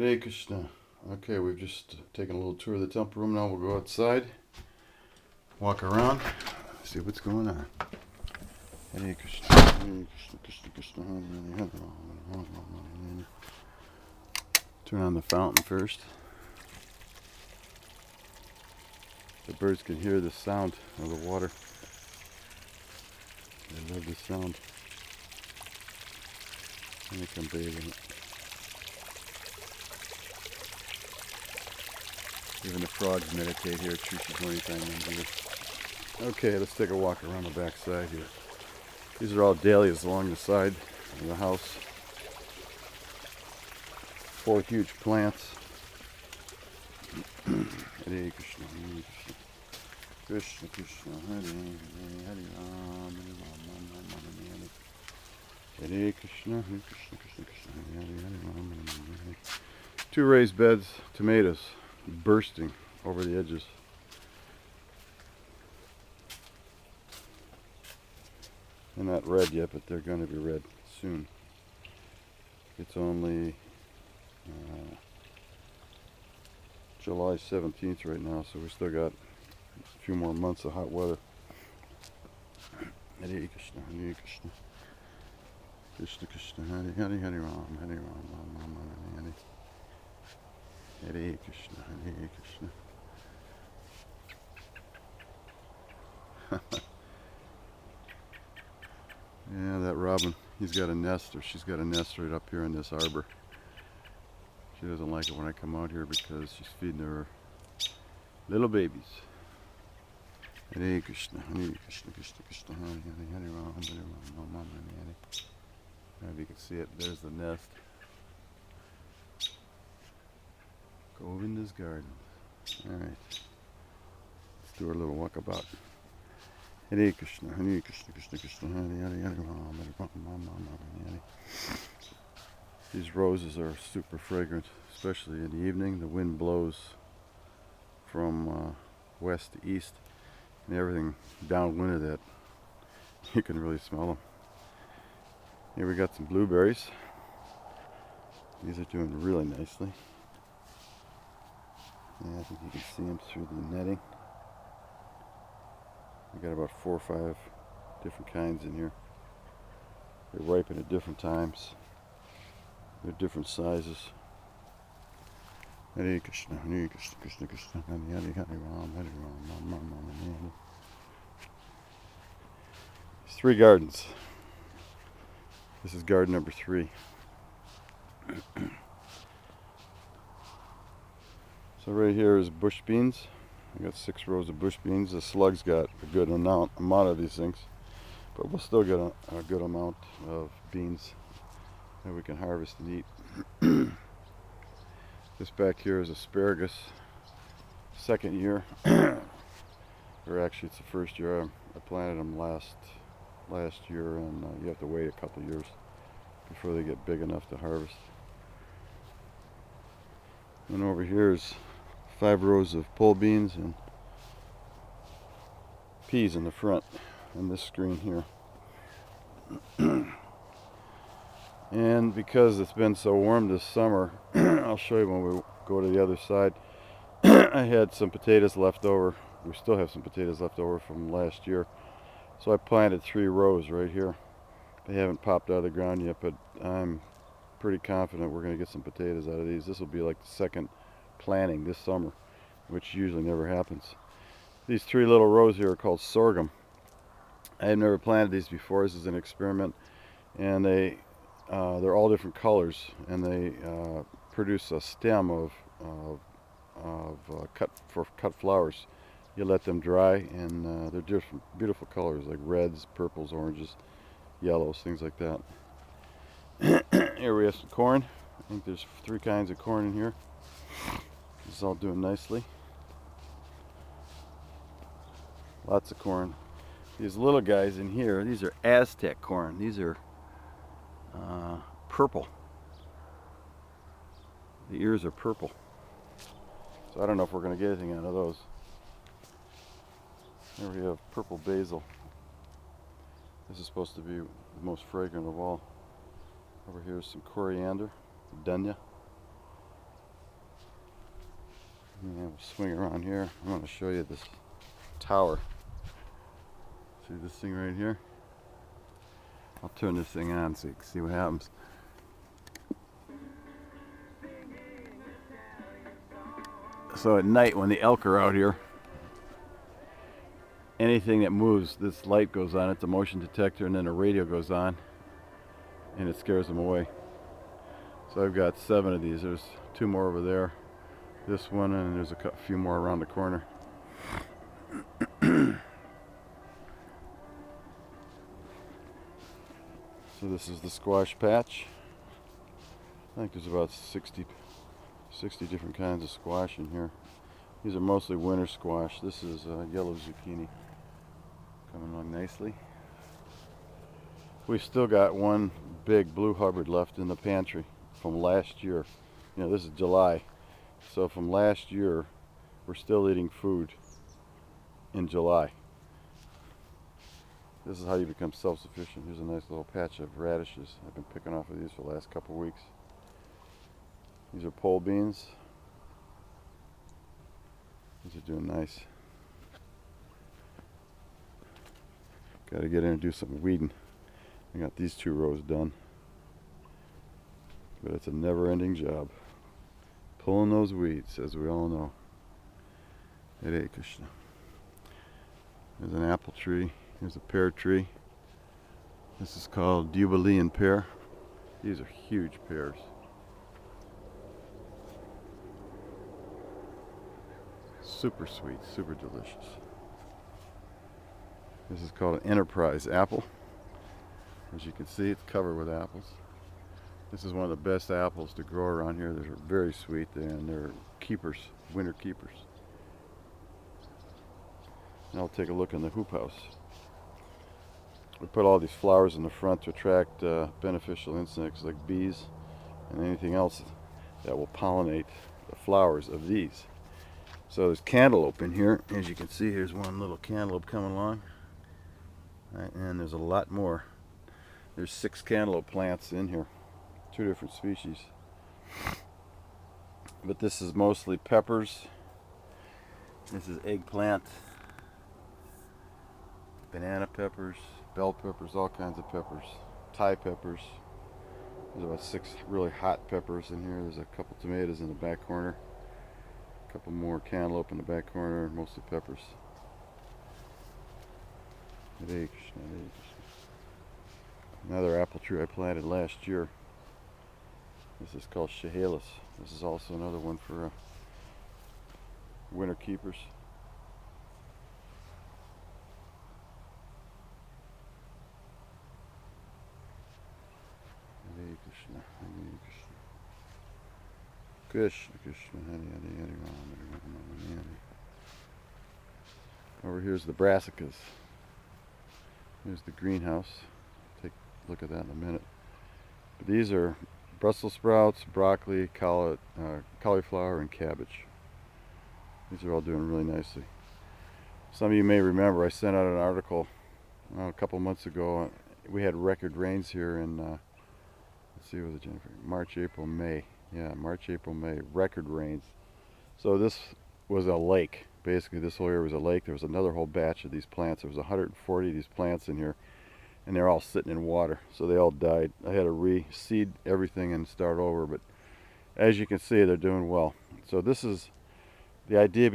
Hare Krishna. Okay, we've just taken a little tour of the temple room. Now we'll go outside, walk around, see what's going on. Hare Krishna. Hare Krishna, Krishna Krishna, Hare Hare, Hare Rama, Hare Hare. Turn on the fountain first. The birds can hear the sound of the water. They love the sound. And they come bathe in it. Even the frogs meditate here at Trish's anytime in here. Okay, let's take a walk around the back side here. These are all dahlias along the side of the house. 4 huge plants. Hare Krishna, Hare Krishna. Krishna Krishna, Hare Hare, Hare Rama, Hare Rama, Hare Krishna, Hare Krishna, Krishna Krishna, Hare Hare, Hare Rama, Hare Hare. 2 raised beds, tomatoes bursting over the edges. They're not red yet, but they're going to be red soon. It's only July 17th right now, so we still got a few more months of hot weather. Hare Krishna, Hare Krishna. Krishna Krishna, Hare Hare, Hare Rama, Hare Rama, Rama Hare Hare. Hare Krishna, Hare Krishna. Yeah, that robin, he's got a nest, or she's got a nest right up here in this arbor. She doesn't like it when I come out here because she's feeding her little babies. Hare Krishna, Hare Krishna, Krishna Krishna, Hare Hare, Hare Rama, Hare Rama, Rama Hare Hare. If you can see it, there's the nest. Govindas Gardens. Alright. Let's do our little walkabout. Hare Krishna, Hare Krishna, Krishna Krishna, Hare Hare, Hare Rama, Hare Rama, Hare Hare. These roses are super fragrant, especially in the evening. The wind blows from west to east, and everything downwind of that, you can really smell them. Here we got some blueberries. These are doing really nicely. Yeah, I think you can see them through the netting. We got about 4 or 5 different kinds in here. They ripen at different times. They're different sizes. Hare Krishna, Hare Krishna, Krishna Krishna, Hare Hare, Hare Rama, Hare Rama, Rama Hare Hare. There's 3 gardens. This is garden number 3. So right here is bush beans. I got 6 rows of bush beans. The slugs got a good amount of these things, but we'll still get a good amount of beans that we can harvest and eat. This back here is asparagus. 2nd year, or actually it's the 1st year. I planted them last year, and you have to wait a couple years before they get big enough to harvest. And over here is 5 rows of pole beans and peas in the front on this screen here. And because it's been so warm this summer, I'll show you when we go to the other side. I had some potatoes left over. We still have some potatoes left over from last year. So I planted 3 rows right here. They haven't popped out of the ground yet, but I'm pretty confident we're going to get some potatoes out of these. This will be like the 2nd planting this summer, which usually never happens. These 3 little rows here are called sorghum. I have never planted these before. This is an experiment, and they're all different colors, and they produce a stem of cut flowers. You let them dry, and they're different, beautiful colors like reds, purples, oranges, yellows, things like that. Here we have some corn. I think there's 3 kinds of corn in here. This is all doing nicely. Lots of corn. These little guys in here, these are Aztec corn. These are purple. The ears are purple. So I don't know if we're going to get anything out of those. Here we have purple basil. This is supposed to be the most fragrant of all. Over here is some coriander, dhania. And then we'll swing around here. I'm going to show you this tower. See this thing right here? I'll turn this thing on so you can see what happens. So at night when the elk are out here, anything that moves, this light goes on. It's a motion detector, and then a radio goes on and it scares them away. So I've got 7 of these. There's 2 more over there, this one, and there's a few more around the corner. So this is the squash patch. I think there's about 60 different kinds of squash in here. These are mostly winter squash. This is yellow zucchini, coming along nicely. We've still got one big blue Hubbard left in the pantry from last year. You know, this is July. So from last year, we're still eating food in July. This is how you become self-sufficient. Here's a nice little patch of radishes. I've been picking off of these for the last couple of weeks. These are pole beans. These are doing nice. Got to get in and do some weeding. I got these 2 rows done. But it's a never-ending job. Pulling those weeds, as we all know. Hare Krsna. There's an apple tree. Here's a pear tree. This is called Jubilean pear. These are huge pears. Super sweet, super delicious. This is called an enterprise apple. As you can see, it's covered with apples. This is one of the best apples to grow around here. They're very sweet and they're keepers, winter keepers. Now I'll take a look in the hoop house. We put all these flowers in the front to attract beneficial insects like bees and anything else that will pollinate the flowers of these. So there's cantaloupe in here. As you can see, here's one little cantaloupe coming along. Right, and there's a lot more. There's 6 cantaloupe plants in here, 2 different species. But this is mostly peppers. This is eggplant, banana peppers, bell peppers, all kinds of peppers, Thai peppers. There's about 6 really hot peppers in here. There's a couple tomatoes in the back corner, a couple more cantaloupe in the back corner, mostly peppers. Hare Krsna, Hare Krsna. Another apple tree I planted last year. This is called Chehalis. This is also another one for winter keepers. Hare Krsna, Hare Krsna. Krishna, Krishna, Hare Hare, Hare Rama, Hare Rama, Hare Hare. Over here's the brassicas. Here's the greenhouse. Take a look at that in a minute. But these are Brussels sprouts, broccoli, cauliflower, and cabbage. These are all doing really nicely. Some of you may remember I sent out an article a couple months ago. We had record rains here in, let's see, was it January? March, April, May. Yeah, March, April, May. Record rains. So this was a lake. Basically, this whole area was a lake. There was another whole batch of these plants. There was 140 of these plants in here, and they're all sitting in water. So they all died. I had to reseed everything and start over. But as you can see, they're doing well. So this is the idea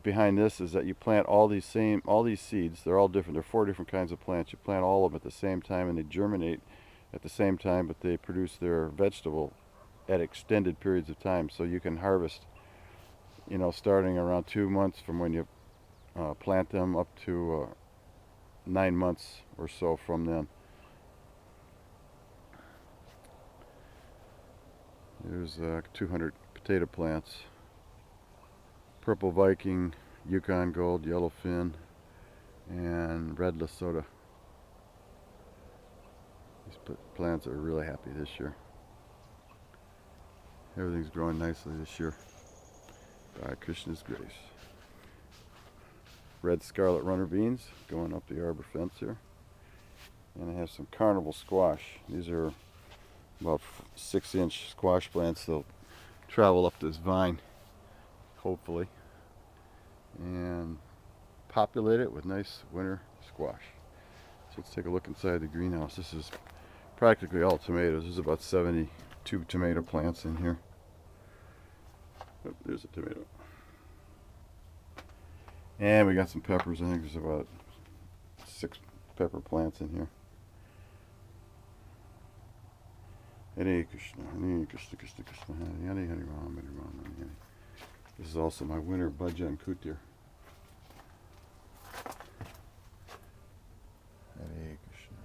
behind this is that you plant all these seeds. They're all different. There are 4 different kinds of plants. You plant all of them at the same time, and they germinate at the same time, but they produce their vegetable at extended periods of time. So you can harvest, you know, starting around 2 months from when you plant them up to 9 months or so from then. There's 200 potato plants. Purple Viking, Yukon Gold, Yellowfin, and Red Lesotho. These plants are really happy this year. Everything's growing nicely this year. By Krishna's grace. Red Scarlet Runner beans going up the arbor fence here. And I have some carnival squash. These are about 6-inch squash plants. They'll travel up this vine hopefully, and populate it with nice winter squash. So let's take a look inside the greenhouse. This is practically all tomatoes. There's about 72 tomato plants in here. Oh, there's a tomato. And we got some peppers. I think there's about 6 pepper plants in here. Hare Krishna, Hare Krishna, Krishna Krishna, Hare Hare, Hare Ram, Hare Ram, Hare Hare. This is also my winter bhajan kutir. Hare Krishna,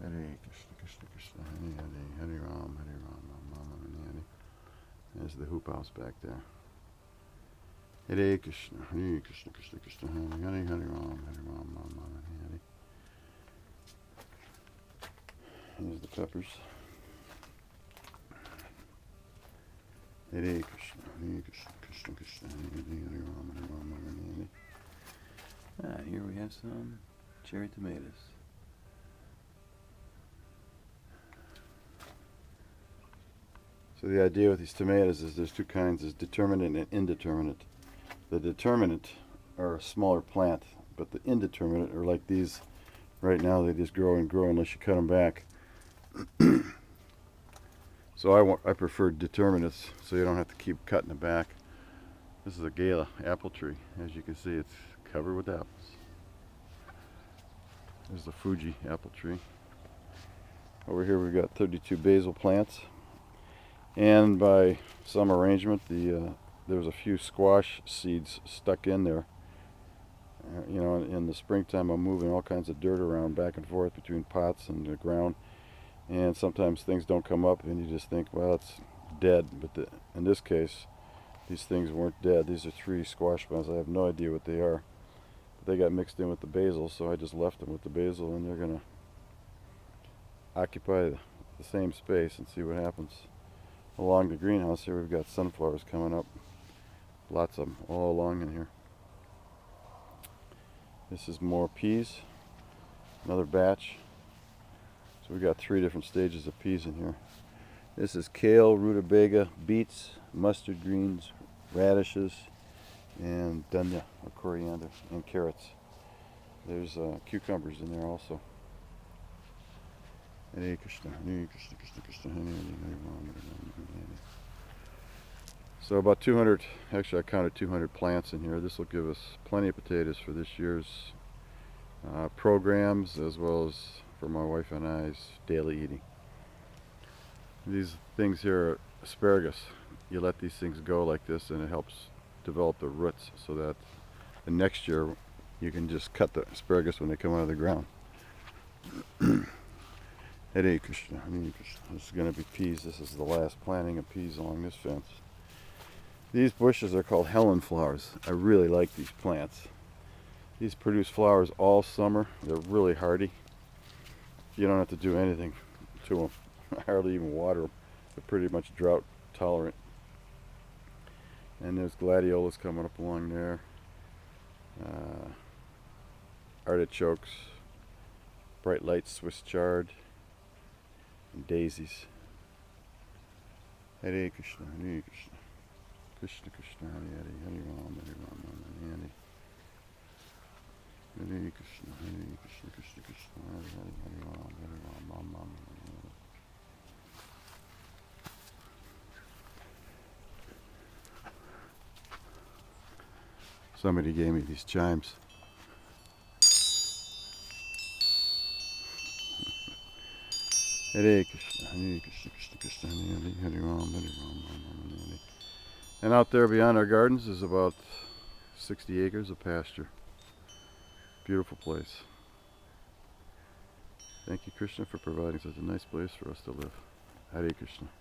Hare Krishna, Krishna Krishna, Hare Hare, Hare Ram, Hare Ram, Ram Ram, Hare Hare. There's the hoop house back there. Hare Krishna, Hare Krishna, Krishna Krishna, Hare Hare, Hare Ram, Hare Ram, Ram Ram, Hare Hare. Here's the peppers. Hare Krishna, Hare Krishna, Krishna Krishna, Hare Hare, Hare Ram, Hare Ram, Hare Hare. Here we have some cherry tomatoes. So the idea with these tomatoes is there's 2 kinds, there's determinate and indeterminate. The determinate are a smaller plant, but the indeterminate are like these. Right now they just grow and grow unless you cut them back. So I prefer determinates, so you don't have to keep cutting it back. This is a Gala apple tree. As you can see, it's covered with apples. There's the Fuji apple tree. Over here we've got 32 basil plants. And by some arrangement, there's a few squash seeds stuck in there. You know, in the springtime I'm moving all kinds of dirt around back and forth between pots and the ground. And sometimes things don't come up and you just think, well, it's dead. But in this case, these things weren't dead. These are 3 squash plants. I have no idea what they are. But they got mixed in with the basil, so I just left them with the basil, and they're going to occupy the same space and see what happens. Along the greenhouse here we've got sunflowers coming up. Lots of them all along in here. This is more peas. Another batch. So we've got 3 different stages of peas in here. This is kale, rutabaga, beets, mustard greens, radishes, and dhania, or coriander, and carrots. There's cucumbers in there also. Hare Krishna, Hare Krishna, Krishna Krishna, Hare Hare, Hare Ram, Hare Ram, Hare Hare. So about 200, actually I counted 200 plants in here. This will give us plenty of potatoes for this year's programs, as well as for my wife and I's daily eating. These things here are asparagus. You let these things go like this and it helps develop the roots so that the next year you can just cut the asparagus when they come out of the ground. Hare Krishna, Hare Krishna. This is going to be peas. This is the last planting of peas along this fence. These bushes are called Helen flowers. I really like these plants. These produce flowers all summer. They're really hardy. You don't have to do anything to them. I hardly even water them. They're pretty much drought tolerant. And there's gladiolas coming up along there. Artichokes, bright light Swiss chard, and daisies. Hare Krishna, Hare Krishna. Krishna Krishna, Hare Hare, Hare Ram, Hare Ram, Hare Hare. Hare Krishna, Hare Krishna, Krishna Krishna, Hare Hare, Hare Ram, Hare Ram, Ram Ram, Hare Hare. Somebody gave me these chimes. Hare Krishna, Hare Krishna, Krishna Krishna, Hare Hare, Hare Ram, Hare Ram, Ram Ram, Hare Hare. And out there beyond our gardens is about 60 acres of pasture. Beautiful place. Thank you, Krishna, for providing such a nice place for us to live. Hare Krishna.